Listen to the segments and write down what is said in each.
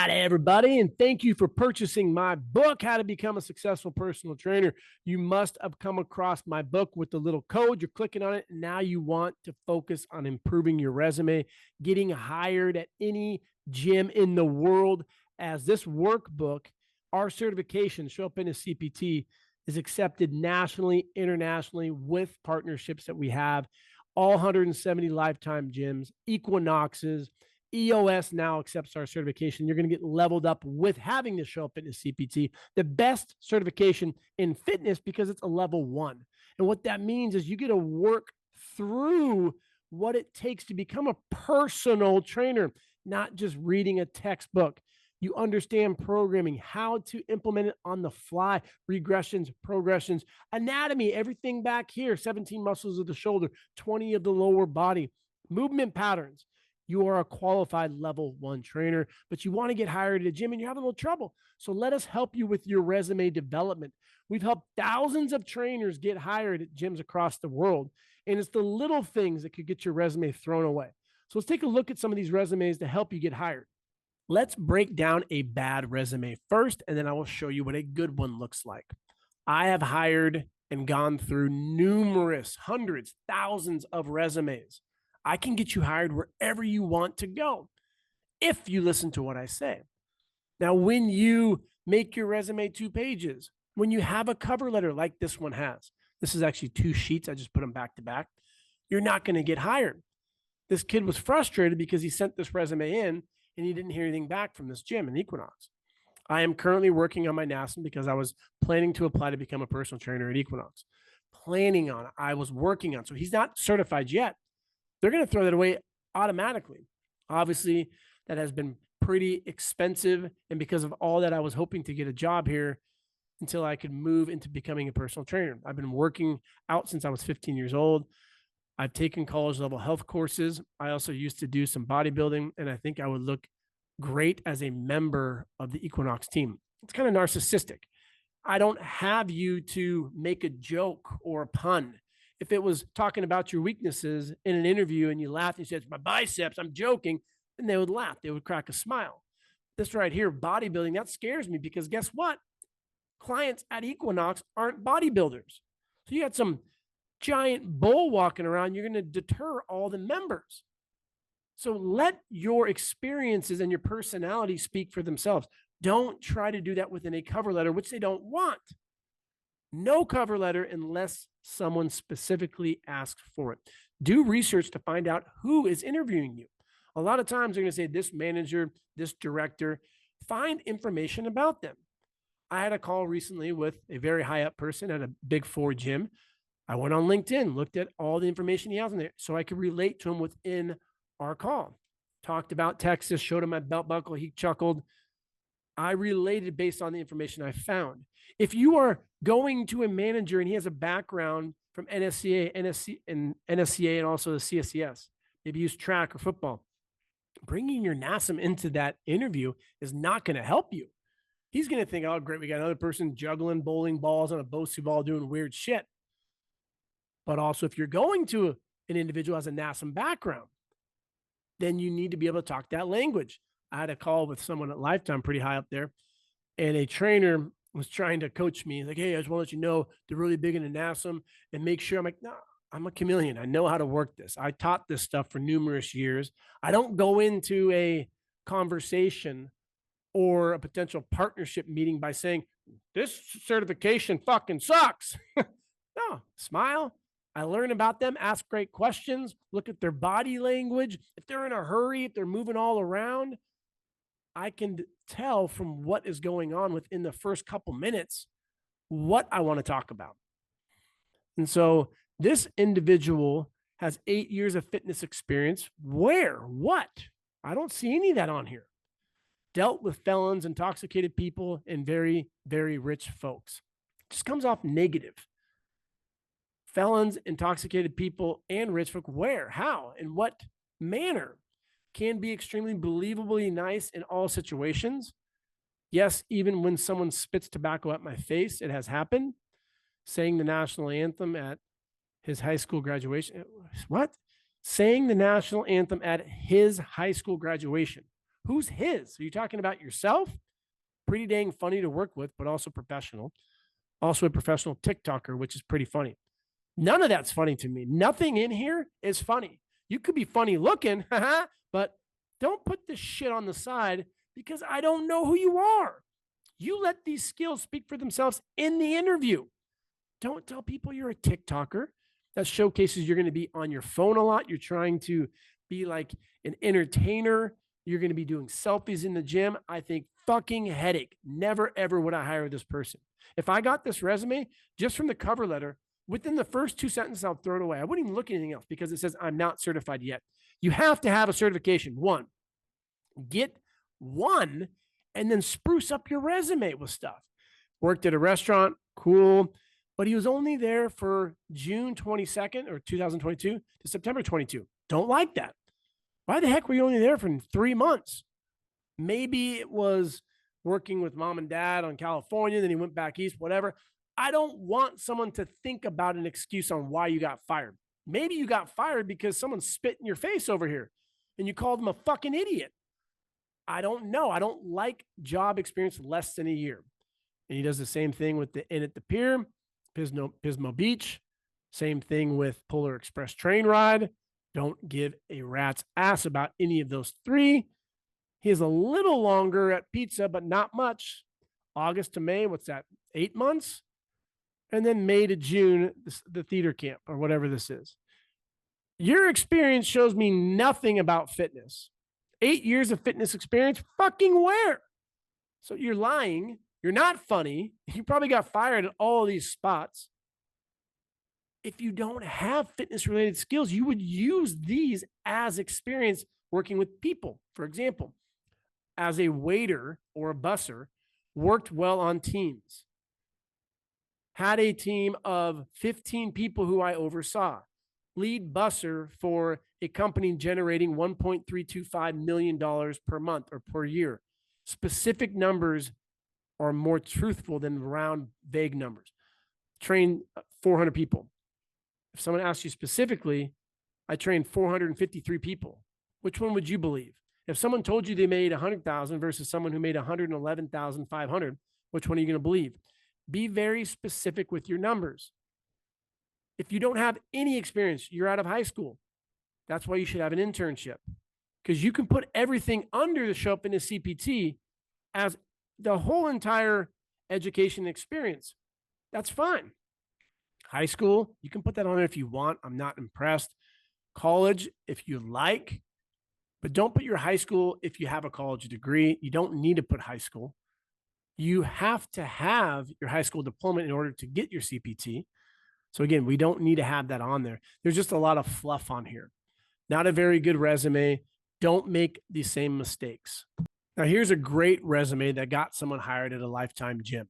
right, everybody, and thank you for purchasing my book, How to Become a Successful Personal Trainer. You must have come across my book with the little code. You're clicking on it, and now you want to focus on improving your resume, getting hired at any gym in the world, as this workbook, our certification, Show Up in a CPT, is accepted nationally, internationally with partnerships that we have. All 170 lifetime gyms, Equinoxes, EOS now accepts our certification. You're going to get leveled up with having the Show Up Fitness CPT, the best certification in fitness because it's a level 1. And what that means is you get to work through what it takes to become a personal trainer, not just reading a textbook. You understand programming, how to implement it on the fly, regressions, progressions, anatomy, everything back here, 17 muscles of the shoulder, 20 of the lower body, movement patterns. You are a qualified level 1 trainer, but you want to get hired at a gym and you're having a little trouble. So let us help you with your resume development. We've helped thousands of trainers get hired at gyms across the world. And it's the little things that could get your resume thrown away. So let's take a look at some of these resumes to help you get hired. Let's break down a bad resume first, and then I will show you what a good one looks like. I have hired and gone through numerous, hundreds, thousands of resumes. I can get you hired wherever you want to go if you listen to what I say. Now, when you make your resume 2 pages, when you have a cover letter like this one has, this is actually 2 sheets. I just put them back to back. You're not going to get hired. This kid was frustrated because he sent this resume in and he didn't hear anything back from this gym in Equinox. I am currently working on my NASM because I was planning to apply to become a personal trainer at Equinox. Planning on it. I was working on it. So he's not certified yet. They're going to throw that away automatically. Obviously, that has been pretty expensive. And because of all that, I was hoping to get a job here until I could move into becoming a personal trainer. I've been working out since I was 15 years old. I've taken college level health courses. I also used to do some bodybuilding, and I think I would look great as a member of the Equinox team. It's kind of narcissistic. I don't have you to make a joke or a pun. If it was talking about your weaknesses in an interview and you laughed and you said, it's my biceps, I'm joking, then they would laugh. They would crack a smile. This right here, bodybuilding, that scares me because guess what? Clients at Equinox aren't bodybuilders. So you got some giant bull walking around, you're going to deter all the members. So let your experiences and your personality speak for themselves. Don't try to do that within a cover letter, which they don't want. No cover letter unless someone specifically asks for it. Do research to find out who is interviewing you. A lot of times they're going to say this manager, this director. Find information about them. I had a call recently with a very high up person at a Big 4 gym. I went on LinkedIn, looked at all the information he has in there so I could relate to him within our call. Talked about Texas, showed him my belt buckle. He chuckled. I related based on the information I found. If you are going to a manager and he has a background from NSCA, and also the CSCS, maybe use track or football, bringing your NASM into that interview is not going to help you. He's going to think, oh, great, we got another person juggling bowling balls on a Bosu ball doing weird shit. But also, if you're going to an individual who has a NASM background, then you need to be able to talk that language. I had a call with someone at Lifetime pretty high up there, and a trainer was trying to coach me. He's like, hey, I just want to let you know they're really big into NASM and make sure. I'm like, no, I'm a chameleon. I know how to work this. I taught this stuff for numerous years. I don't go into a conversation or a potential partnership meeting by saying, this certification fucking sucks. No, smile. I learn about them, ask great questions, look at their body language. If they're in a hurry, if they're moving all around, I can tell from what is going on within the first couple minutes what I want to talk about. And so this individual has 8 years of fitness experience. Where? What? I don't see any of that on here. Dealt with felons, intoxicated people, and very, very rich folks. It just comes off negative. Felons, intoxicated people, and rich folk. Where? How? In what manner? Can be extremely believably nice in all situations. Yes, even when someone spits tobacco at my face, it has happened. Saying the national anthem at his high school graduation. What? Saying the national anthem at his high school graduation. Who's his? Are you talking about yourself? Pretty dang funny to work with, but also professional. Also a professional TikToker, which is pretty funny. None of that's funny to me. Nothing in here is funny. You could be funny looking, but don't put this shit on the side because I don't know who you are. You let these skills speak for themselves in the interview. Don't tell people you're a TikToker. That showcases you're going to be on your phone a lot. You're trying to be like an entertainer. You're going to be doing selfies in the gym. I think fucking headache. Never, ever would I hire this person. If I got this resume just from the cover letter, within the first 2 sentences, I'll throw it away. I wouldn't even look at anything else because it says I'm not certified yet. You have to have a certification. One, get one, and then spruce up your resume with stuff. Worked at a restaurant, cool. But he was only there for June 22nd or 2022 to September 22. Don't like that. Why the heck were you only there for 3 months? Maybe it was working with mom and dad on California, then he went back east, whatever. I don't want someone to think about an excuse on why you got fired. Maybe you got fired because someone spit in your face over here and you called them a fucking idiot. I don't know. I don't like job experience less than a year. And he does the same thing with the Inn at the Pier, Pismo Beach. Same thing with Polar Express train ride. Don't give a rat's ass about any of those three. He is a little longer at pizza, but not much. August to May, what's that? 8 months? And then May to June, the theater camp or whatever this is. Your experience shows me nothing about fitness. 8 years of fitness experience, fucking where? So you're lying. You're not funny. You probably got fired at all of these spots. If you don't have fitness related skills, you would use these as experience working with people. For example, as a waiter or a busser, worked well on teams. Had a team of 15 people who I oversaw. Lead busser for a company generating $1.325 million per month or per year. Specific numbers are more truthful than round, vague numbers. Train 400 people. If someone asks you specifically, I trained 453 people. Which one would you believe? If someone told you they made 100,000 versus someone who made 111,500, which one are you going to believe? Be very specific with your numbers. If you don't have any experience, you're out of high school. That's why you should have an internship, because you can put everything under the show up in a CPT as the whole entire education experience. That's fine. High school, you can put that on there if you want. I'm not impressed. College, if you like, but don't put your high school if you have a college degree. You don't need to put high school. You have to have your high school diploma in order to get your CPT. So again, we don't need to have that on there. There's just a lot of fluff on here. Not a very good resume. Don't make the same mistakes. Now, here's a great resume that got someone hired at a Lifetime gym.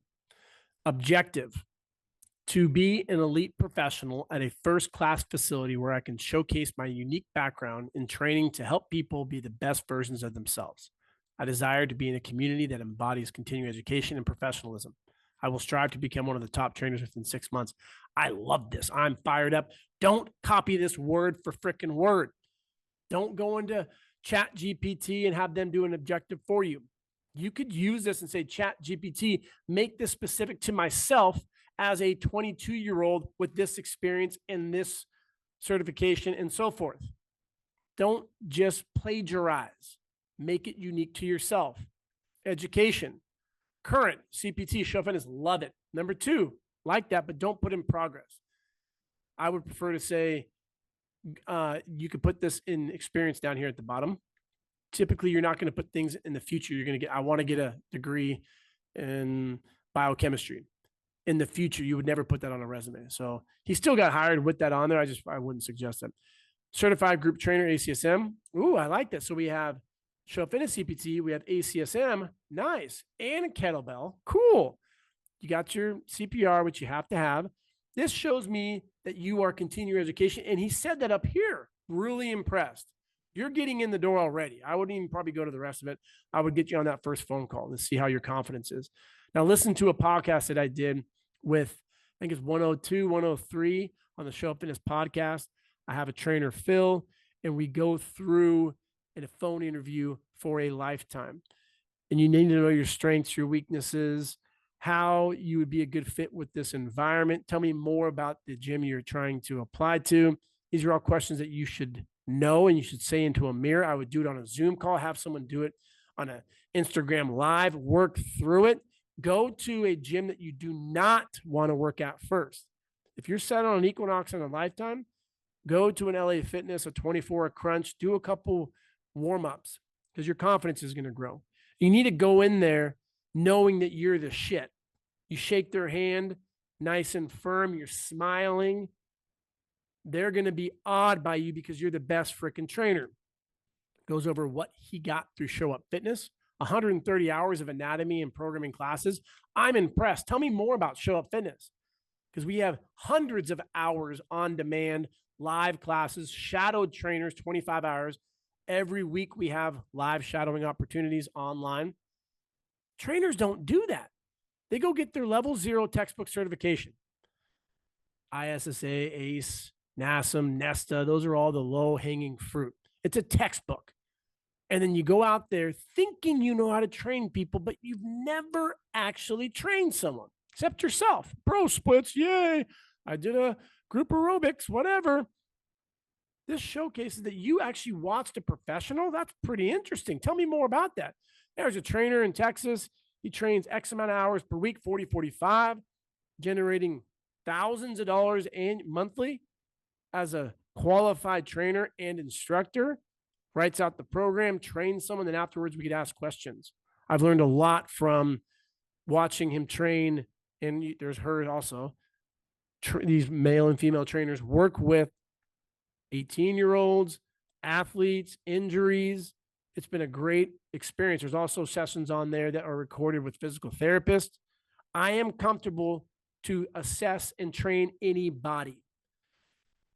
Objective: to be an elite professional at a first-class facility where I can showcase my unique background in training to help people be the best versions of themselves. I desire to be in a community that embodies continuing education and professionalism. I will strive to become one of the top trainers within 6 months. I love this. I'm fired up. Don't copy this word for frickin' word. Don't go into Chat GPT and have them do an objective for you. You could use this and say, Chat GPT, make this specific to myself as a 22-year-old with this experience and this certification and so forth. Don't just plagiarize. Make it unique to yourself. Education. Current CPT, show fitness, love it. Number 2, like that, but don't put in progress. I would prefer to say you could put this in experience down here at the bottom. Typically, you're not going to put things in the future. You're going to get, I want to get a degree in biochemistry. In the future, you would never put that on a resume. So he still got hired with that on there. I wouldn't suggest that. Certified group trainer, ACSM. Ooh, I like that. So we have show fitness CPT, we have ACSM, nice, and a kettlebell, cool. You got your CPR, which you have to have. This shows me that you are continuing education, and he said that up here. Really impressed. You're getting in the door already. I wouldn't even probably go to the rest of it. I would get you on that first phone call and see how your confidence is. Now, listen to a podcast that I did with, I think it's 102, 103 on the Show Up Fitness podcast. I have a trainer, Phil, and we go through in a phone interview for a lifetime. And you need to know your strengths, your weaknesses, how you would be a good fit with this environment. Tell me more about the gym you're trying to apply to. These are all questions that you should know and you should say into a mirror. I would do it on a Zoom call, have someone do it on an Instagram live, work through it. Go to a gym that you do not want to work at first. If you're set on an Equinox and a Lifetime, go to an LA Fitness, a 24, a Crunch, do a couple warm-ups because your confidence is going to grow. You need to go in there knowing that you're the shit. You shake their hand nice and firm. You're smiling. They're going to be awed by you because you're the best freaking trainer. Goes over what he got through Show Up Fitness, 130 hours of anatomy and programming classes. I'm impressed. Tell me more about Show Up Fitness because we have hundreds of hours on demand, live classes, shadowed trainers, 25 hours. Every week we have live shadowing opportunities online. Trainers don't do that. They go get their level 0 textbook certification. ISSA, ACE, NASM, NESTA, those are all the low-hanging fruit. It's a textbook. And then you go out there thinking you know how to train people, but you've never actually trained someone except yourself. Bro splits, yay. I did a group aerobics, whatever. This showcases that you actually watched a professional. That's pretty interesting. Tell me more about that. There's a trainer in Texas. He trains X amount of hours per week, 40, 45, generating thousands of dollars monthly as a qualified trainer and instructor. Writes out the program, trains someone, then afterwards we could ask questions. I've learned a lot from watching him train, and there's her also. These male and female trainers work with 18-year-olds, athletes, injuries. It's been a great experience. There's also sessions on there that are recorded with physical therapists. I am comfortable to assess and train anybody.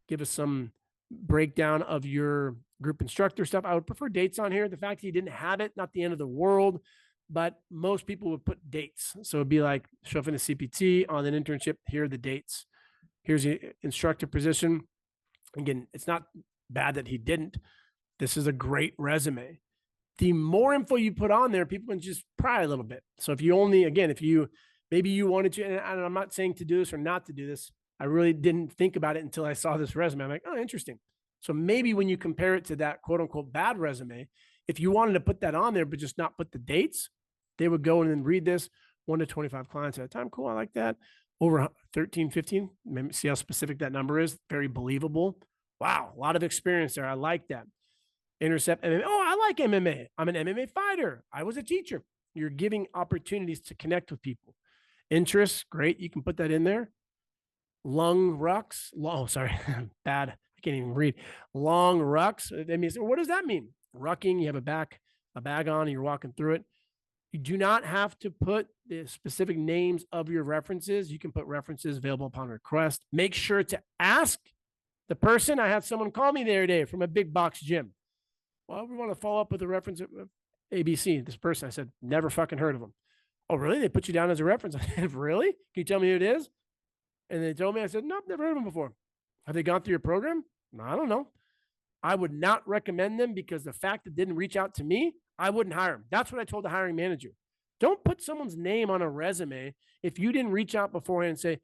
Give us some breakdown of your group instructor stuff. I would prefer dates on here. The fact that you didn't have it, not the end of the world, but most people would put dates. So it'd be like, show up in a CPT on an internship. Here are the dates. Here's the instructor position. Again, it's not bad that he didn't. This is a great resume. The more info you put on there, people can just pry a little bit. So if you only, again, if you, maybe you wanted to, and I'm not saying to do this or not to do this, I really didn't think about it until I saw this resume. I'm like, oh, interesting. So maybe when you compare it to that quote unquote bad resume, if you wanted to put that on there, but just not put the dates, they would go and then read this 1 to 25 clients at a time. Cool. I like that. Over 13, 15. Maybe see how specific that number is. Very believable. Wow. A lot of experience there. I like that. Intercept MMA. Oh, I like MMA. I'm an MMA fighter. I was a teacher. You're giving opportunities to connect with people. Interests. Great. You can put that in there. Lung rucks. Oh, sorry. Bad. I can't even read. Long rucks. That means, what does that mean? Rucking. You have a bag on and you're walking through it. You do not have to put the specific names of your references. You can put references available upon request. Make sure to ask the person. I had someone call me the other day from a big box gym. Well, we want to follow up with a reference of ABC. This person, I said, never fucking heard of them. Oh, really? They put you down as a reference? I said, really? Can you tell me who it is? And they told me, I said, nope, never heard of them before. Have they gone through your program? No, I don't know. I would not recommend them because the fact that they didn't reach out to me, I wouldn't hire them. That's what I told the hiring manager. Don't put someone's name on a resume if you didn't reach out beforehand and say,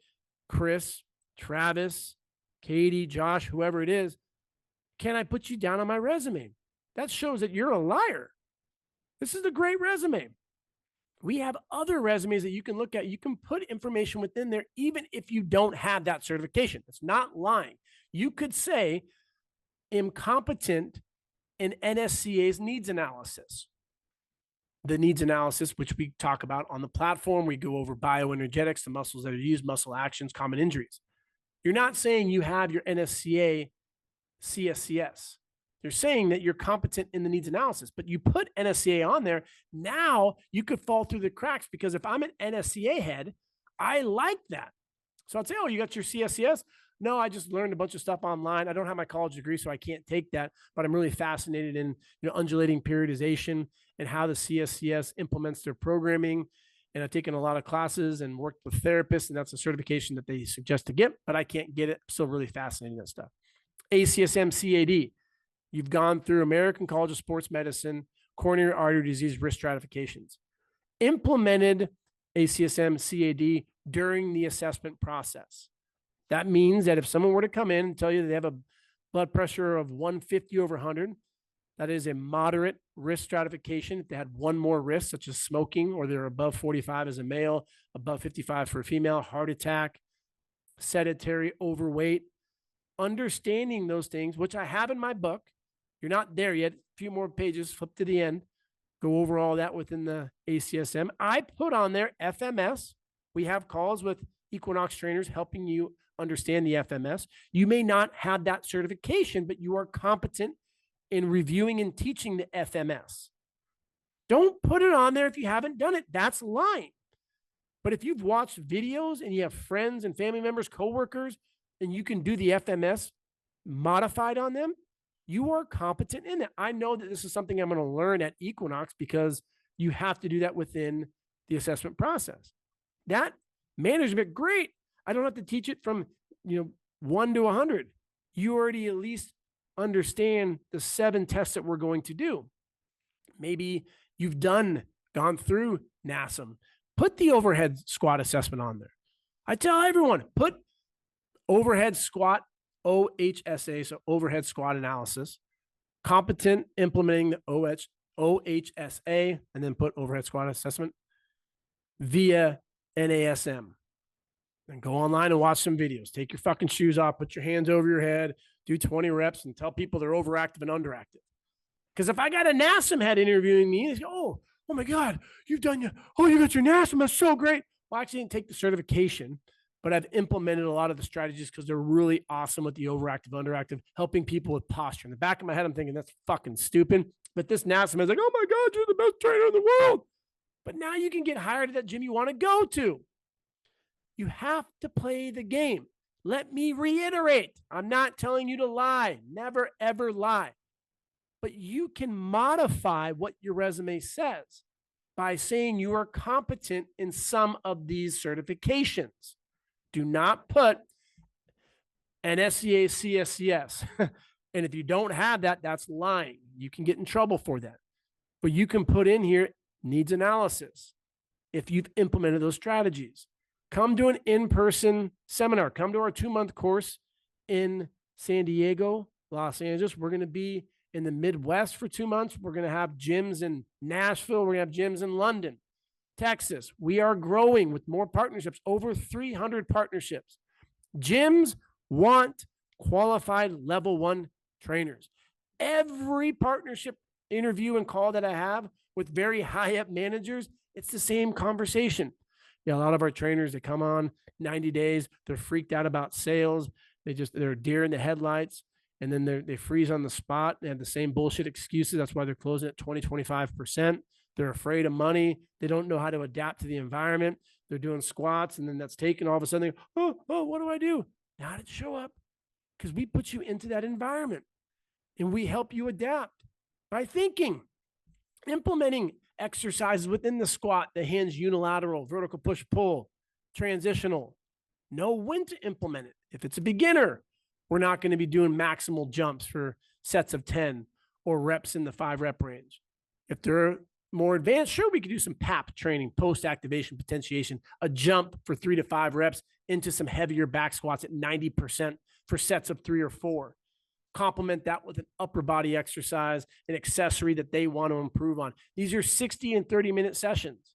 Chris, Travis, Katie, Josh, whoever it is, can I put you down on my resume? That shows that you're a liar. This is a great resume. We have other resumes that you can look at. You can put information within there, even if you don't have that certification. It's not lying. You could say, I'm competent in NSCA's needs analysis. The needs analysis, which we talk about on the platform, we go over bioenergetics, the muscles that are used, muscle actions, common injuries. You're not saying you have your NSCA CSCS. You're saying that you're competent in the needs analysis, but you put NSCA on there. Now you could fall through the cracks because if I'm an NSCA head, I like that. So I'd say, oh, you got your CSCS? No, I just learned a bunch of stuff online. I don't have my college degree, so I can't take that, but I'm really fascinated in, undulating periodization and how the CSCS implements their programming. And I've taken a lot of classes and worked with therapists, and that's a certification that they suggest to get, but I can't get it. I'm still really fascinated in that stuff. ACSM CAD. You've gone through American College of Sports Medicine, coronary artery disease risk stratifications, implemented ACSM CAD during the assessment process. That means that if someone were to come in and tell you they have a blood pressure of 150 over 100, that is a moderate risk stratification. If they had one more risk, such as smoking, or they're above 45 as a male, above 55 for a female, heart attack, sedentary, overweight, understanding those things, which I have in my book. You're not there yet. A few more pages, flip to the end, go over all that within the ACSM. I put on there FMS. We have calls with Equinox trainers helping you understand the FMS. You may not have that certification, but you are competent in reviewing and teaching the FMS. Don't put it on there if you haven't done it. That's lying. But if you've watched videos and you have friends and family members, coworkers, and you can do the FMS modified on them, you are competent in it. I know that this is something I'm going to learn at Equinox because you have to do that within the assessment process. That management, great. I don't have to teach it from 1 to 100. You already at least understand the 7 tests that we're going to do. Maybe you've gone through NASM. Put the overhead squat assessment on there. I tell everyone, put overhead squat OHSA, so overhead squat analysis, competent implementing the OHSA, and then put overhead squat assessment via NASM. And go online and watch some videos. Take your fucking shoes off, put your hands over your head, do 20 reps, and tell people they're overactive and underactive. Because if I got a NASM head interviewing me, they go, oh my God, you got your NASM, that's so great. Well, I actually didn't take the certification, but I've implemented a lot of the strategies because they're really awesome with the overactive, underactive, helping people with posture. In the back of my head, I'm thinking that's fucking stupid. But this NASM is like, oh my God, you're the best trainer in the world. But now you can get hired at that gym you want to go to. You have to play the game. Let me reiterate, I'm not telling you to lie. Never, ever lie. But you can modify what your resume says by saying you are competent in some of these certifications. Do not put an SCA CSCS. And if you don't have that, that's lying. You can get in trouble for that. But you can put in here needs analysis if you've implemented those strategies. Come to an in-person seminar. Come to our 2-month course in San Diego, Los Angeles. We're going to be in the Midwest for 2 months. We're going to have gyms in Nashville. We're going to have gyms in London, Texas. We are growing with more partnerships, over 300 partnerships. Gyms want qualified level 1 trainers. Every partnership interview and call that I have with very high up managers, it's the same conversation. A lot of our trainers, they come on 90 days. They're freaked out about sales. They're deer in the headlights. And then they freeze on the spot. They have the same bullshit excuses. That's why they're closing at 20, 25%. They're afraid of money. They don't know how to adapt to the environment. They're doing squats, and then that's taken. All of a sudden, what do I do? Now to show up, because we put you into that environment, and we help you adapt by thinking, implementing exercises within the squat, the hinge, unilateral, vertical push-pull, transitional. Know when to implement it. If it's a beginner, we're not going to be doing maximal jumps for sets of 10 or reps in the 5-rep range. If they're more advanced, sure, we could do some PAP training, post-activation potentiation, a jump for 3 to 5 reps into some heavier back squats at 90% for sets of 3 or 4. Complement that with an upper body exercise, an accessory that they want to improve on. These are 60 and 30-minute sessions.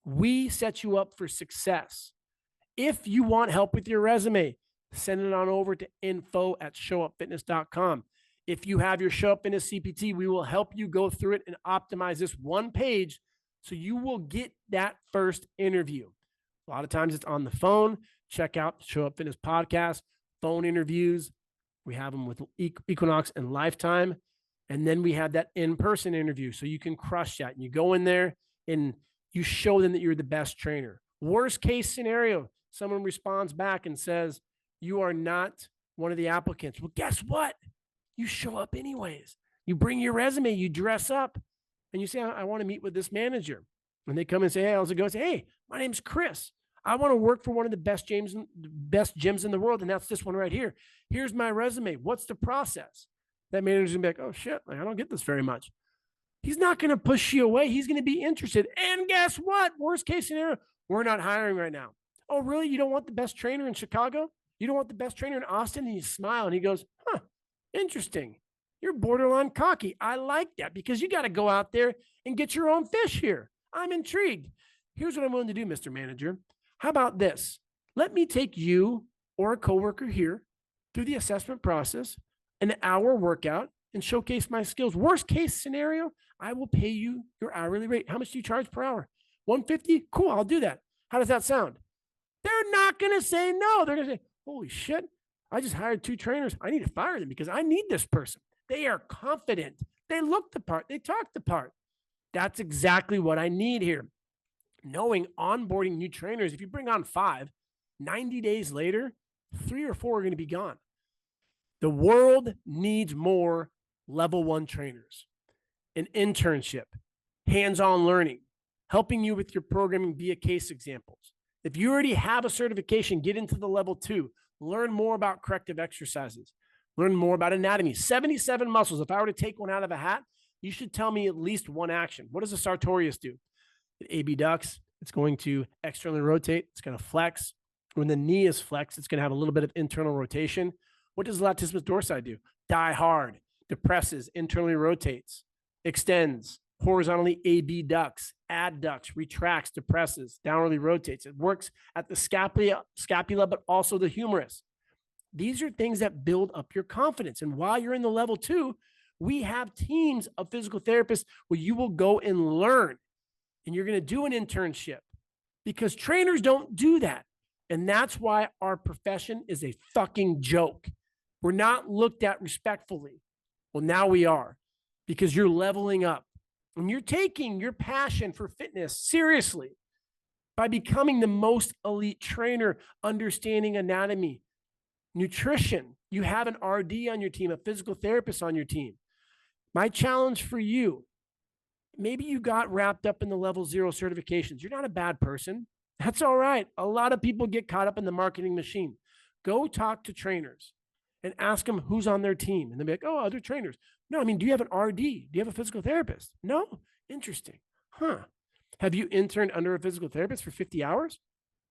We set you up for success. If you want help with your resume, send it on over to info@showupfitness.com. If you have your Show Up Fitness CPT, we will help you go through it and optimize this one page so you will get that first interview. A lot of times it's on the phone. Check out the Show Up Fitness podcast, phone interviews. We have them with Equinox and Lifetime. And then we have that in-person interview. So you can crush that. And you go in there and you show them that you're the best trainer. Worst case scenario, someone responds back and says, you are not one of the applicants. Well, guess what? You show up anyways. You bring your resume, you dress up, and you say, I want to meet with this manager. And they come and say, hey, how's it going? I say, hey, my name's Chris. I want to work for one of the best gyms in the world, and that's this one right here. Here's my resume. What's the process? that manager's gonna be like, oh shit, like, I don't get this very much. He's not going to push you away. He's going to be interested. And guess what? Worst case scenario, we're not hiring right now. Oh, really? You don't want the best trainer in Chicago? You don't want the best trainer in Austin? And you smile and he goes, huh, interesting. You're borderline cocky. I like that because you got to go out there and get your own fish here. I'm intrigued. Here's what I'm willing to do, Mr. Manager. How about this? Let me take you or a coworker here through the assessment process, an hour workout, and showcase my skills. Worst case scenario, I will pay you your hourly rate. How much do you charge per hour? $150? Cool, I'll do that. How does that sound? They're not going to say no. They're going to say, holy shit, I just hired 2 trainers. I need to fire them because I need this person. They are confident. They look the part. They talk the part. That's exactly what I need here. Knowing onboarding new trainers, if you bring on 5, 90 days later, 3 or 4 are going to be gone. The world needs more level 1 trainers, an internship, hands-on learning, helping you with your programming via case examples. If you already have a certification, get into the level 2, learn more about corrective exercises, learn more about anatomy. 77 muscles. If I were to take one out of a hat, you should tell me at least one action. What does a sartorius do? It abducts. It's going to externally rotate. It's going to flex. When the knee is flexed, it's going to have a little bit of internal rotation. What does latissimus dorsi do? Die hard, depresses, internally rotates, extends, horizontally abducts, adducts, retracts, depresses, downwardly rotates. It works at the scapula, but also the humerus. These are things that build up your confidence. And while you're in the level 2, we have teams of physical therapists where you will go and learn, and you're going to do an internship because trainers don't do that. And that's why our profession is a fucking joke. We're not looked at respectfully. Well, now we are because you're leveling up and you're taking your passion for fitness seriously by becoming the most elite trainer, understanding anatomy, nutrition. You have an RD on your team, a physical therapist on your team. My challenge for you, maybe you got wrapped up in the level 0 certifications. You're not a bad person. That's all right. A lot of people get caught up in the marketing machine. Go talk to trainers and ask them who's on their team. And they'll be like, oh, other trainers. No, I mean, do you have an RD? Do you have a physical therapist? No. Interesting. Huh. Have you interned under a physical therapist for 50 hours?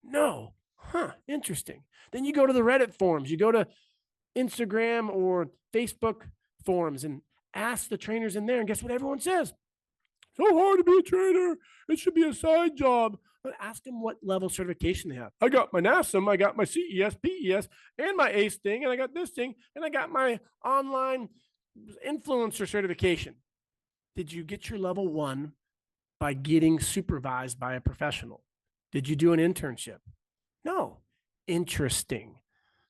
No. Huh. Interesting. Then you go to the Reddit forums. You go to Instagram or Facebook forums and ask the trainers in there. And guess what everyone says? So hard to be a trainer. It should be a side job. But ask them what level certification they have. I got my NASM, I got my CES, PES, and my ACE thing, and I got this thing, and I got my online influencer certification. Did you get your level 1 by getting supervised by a professional? Did you do an internship? No. Interesting.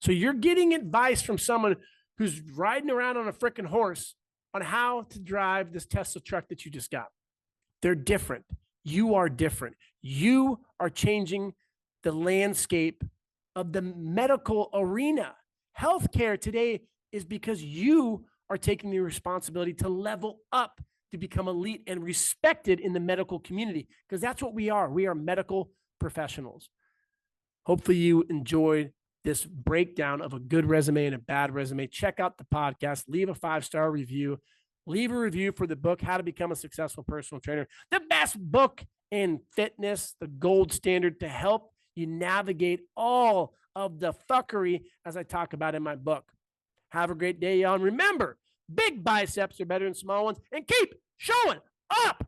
So you're getting advice from someone who's riding around on a freaking horse on how to drive this Tesla truck that you just got. They're different. You are different. You are changing the landscape of the medical arena. Healthcare today is because you are taking the responsibility to level up to become elite and respected in the medical community, because that's what we are. We are medical professionals. Hopefully you enjoyed this breakdown of a good resume and a bad resume. Check out the podcast, leave a 5-star review, leave a review for the book, How to Become a Successful Personal Trainer, the best book in fitness, the gold standard to help you navigate all of the fuckery as I talk about in my book. Have a great day, y'all. And remember, big biceps are better than small ones, and keep showing up.